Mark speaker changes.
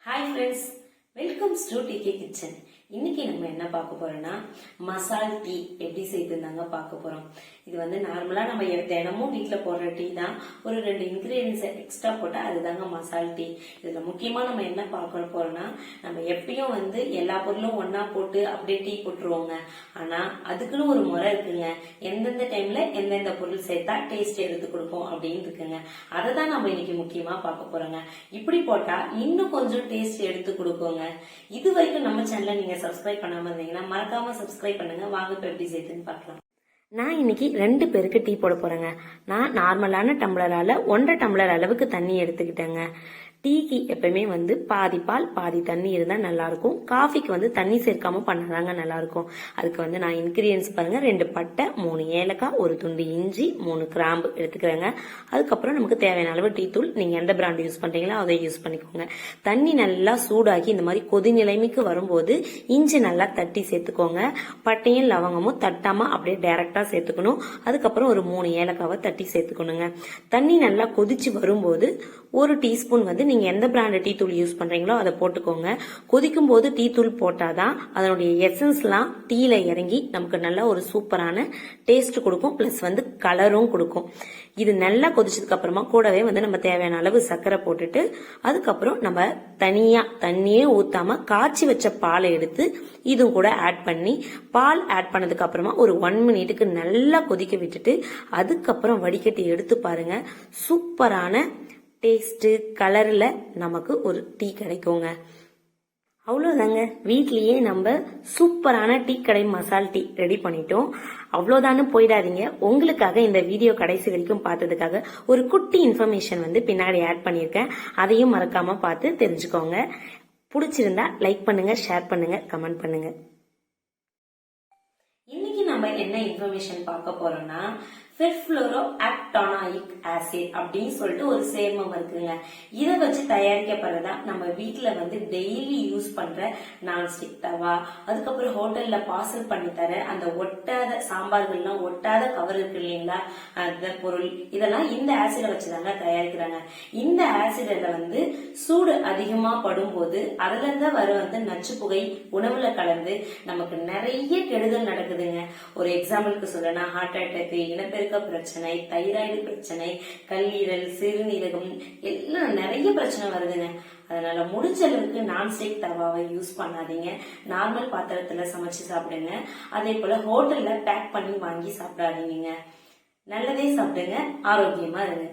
Speaker 1: Hi friends, welcomes to DK kitchen. இன்னைக்கு நம்ம என்ன பார்க்க போறோம்னா மசால் டீ எப்படி செய்யுதுந்தாங்க பார்க்க போறோம். இது வந்து நார்மலா நம்ம தினமும் வீட்டுல போடுற டீ தான். ஒரு 2 இன்கிரீடியன்ஸ் எக்ஸ்ட்ரா போட்டா அதுதாங்க மசால் டீ. இதுல முக்கியமா நம்ம என்ன பார்க்க போறோம்னா, நம்ம எப்பயும் வந்து எல்லா பொருளும் ஒன்னா போட்டு அப்படியே டீ போட்டுருவோங்க. ஆனா அதுக்குன்னு ஒரு முறை இருக்குங்க. எந்தெந்த டைம்ல எந்தெந்த பொருள் சேர்த்தா டேஸ்ட் எடுத்து கொடுக்கும் அப்படின்னு இருக்குங்க. அதை தான் நம்ம இன்னைக்கு முக்கியமா பார்க்க போறோங்க. இப்படி போட்டா இன்னும் கொஞ்சம் டேஸ்ட் எடுத்து கொடுக்குங்க. இது வரைக்கும் நம்ம சேனலை நீங்க சப்ஸ்கிரைப் பண்ணாம இருந்தீங்கன்னா மறக்காம சப்ஸ்கிரைப் பண்ணுங்க. வாங்க இப்ப எப்படி செய்யுதுன்னு பார்க்கலாம். நான் இன்னைக்கு 2 பேருக்கு டீ போட போறேங்க. நான் நார்மலான டம்ளரால 1.5 டம்ளர் அளவுக்கு தண்ணி எடுத்துக்கிட்டேங்க. டீக்கு எப்பவுமே வந்து பாதி பால் பாதி தண்ணி இருந்தா நல்லா இருக்கும். காஃபிக்கு வந்து தண்ணி சேர்க்காம பண்ணாதாங்க நல்லா இருக்கும். அதுக்கு வந்து நான் இன்கிரீடியன்ஸ் பாருங்க, 2 பட்டை, 3 ஏலக்காய், 1 துண்டு இஞ்சி, 3 கிராம்பு எடுத்துக்கிறேங்க. அதுக்கப்புறம் நமக்கு தேவையான அளவு டீ தூள், நீங்க எந்த பிராண்ட் யூஸ் பண்றீங்களோ அதை யூஸ் பண்ணிக்கோங்க. தண்ணி நல்லா சூடாகி இந்த மாதிரி கொதி நிலைமைக்கு வரும்போது இஞ்சி நல்லா தட்டி சேர்த்துக்கோங்க. பட்டையும் லவங்கமும் தட்டாம அப்படியே டைரக்டா சேர்த்துக்கணும். அதுக்கப்புறம் ஒரு 3 ஏலக்காவை தட்டி சேர்த்துக்கணுங்க. தண்ணி நல்லா கொதிச்சு வரும்போது 1 டீஸ்பூன் வந்து நீங்க எந்த பிராண்ட் டீ தூள் யூஸ் பண்றீங்களோ அதை போட்டுக்கோங்க. கொதிக்கும் போது டீ தூள் போட்டாதான் அதனுடைய எசன்ஸ்லாம் டீல இறங்கி நமக்கு நல்ல ஒரு சூப்பரான டேஸ்ட் கொடுக்கும். பிளஸ் வந்து கலரும் கொடுக்கும். இது நல்லா கொதிச்சதுக்கு அப்புறமா கூடவே வந்து நம்ம தேவையான அளவு சர்க்கரை போட்டுட்டு அதுக்கப்புறம் நம்ம தனியா தண்ணியே ஊத்தாம காய்ச்சி வச்ச பாலை எடுத்து இதுவும் கூட ஆட் பண்ணி, பால் ஆட் பண்ணதுக்கு அப்புறமா ஒரு 1 மினிட்டுக்கு நல்லா கொதிக்க விட்டுட்டு அதுக்கப்புறம் வடிகட்டி எடுத்து பாருங்க. சூப்பரான டேஸ்ட் கலர்ல நமக்கு ஒரு டீ கிடைக்குங்க. அவ்வளோதாங்க, வீட்லயே நம்ம சூப்பரான டீ கடை மசால் டீ ரெடி பண்ணிட்டோம். அவ்வளோதானு போயிடாதீங்க. உங்களுக்காக இந்த வீடியோ கடைசி வரைக்கும் பார்த்ததுக்காக ஒரு குட்டி இன்ஃபர்மேஷன் வந்து பின்னாடி ஆட் பண்ணியிருக்கேன். அதையும் மறக்காம பார்த்து தெரிஞ்சுக்கோங்க. பிடிச்சிருந்தா லைக் பண்ணுங்க, ஷேர் பண்ணுங்க, கமெண்ட் பண்ணுங்க. இன்னைக்கு நம்ம என்ன இன்ஃபர்மேஷன் பார்க்க போறோம்னா, பெர்ஃப்ளோரோஆக்டானாயிக் ஆசிட் அப்படின்னு சொல்லிட்டு ஒரு சேர்மம் இருக்குங்க. இதை வச்சு தயாரிக்கப்படுறதா நம்ம வீட்டுல வந்து டெய்லி யூஸ் பண்ற நான்ஸ்டிக் தவா, அதுக்கப்புறம் ஹோட்டல்ல பார்சல் பண்ணி தர அந்த ஒட்டாத சாம்பார்கள்லாம் ஒட்டாத கவர் இருக்கு இல்லைங்களா, அந்த பொருள் இதெல்லாம் இந்த ஆசிட வச்சுதாங்க தயாரிக்கிறாங்க. இந்த ஆசிட்ல வந்து சூடு அதிகமா படும்போது அதுல இருந்து வர வந்து நச்சு புகை உணவுல கலந்து நமக்கு நிறைய கெடுதல் நடக்குதுங்க. ஒரு எக்ஸாம்பிளுக்கு சொல்லனா, ஹார்ட் அட்டாக், இனப்பெருக்க பிரச்சனை, தைராய்டு பிரச்சனை, கல்லீரல், சிறுநீரகம் எல்லாம் நிறைய பிரச்சனை வருதுங்க. அதனால முடிஞ்ச அளவுக்கு நான்ஸ்டிக் தவாவை யூஸ் பண்ணாதீங்க. நார்மல் பாத்திரத்துல சமைச்சு சாப்பிடுங்க. அதே போல ஹோட்டல்ல பேக் பண்ணி வாங்கி சாப்பிடாதீங்க. நல்லதே சாப்பிடுங்க, ஆரோக்கியமா இருங்க.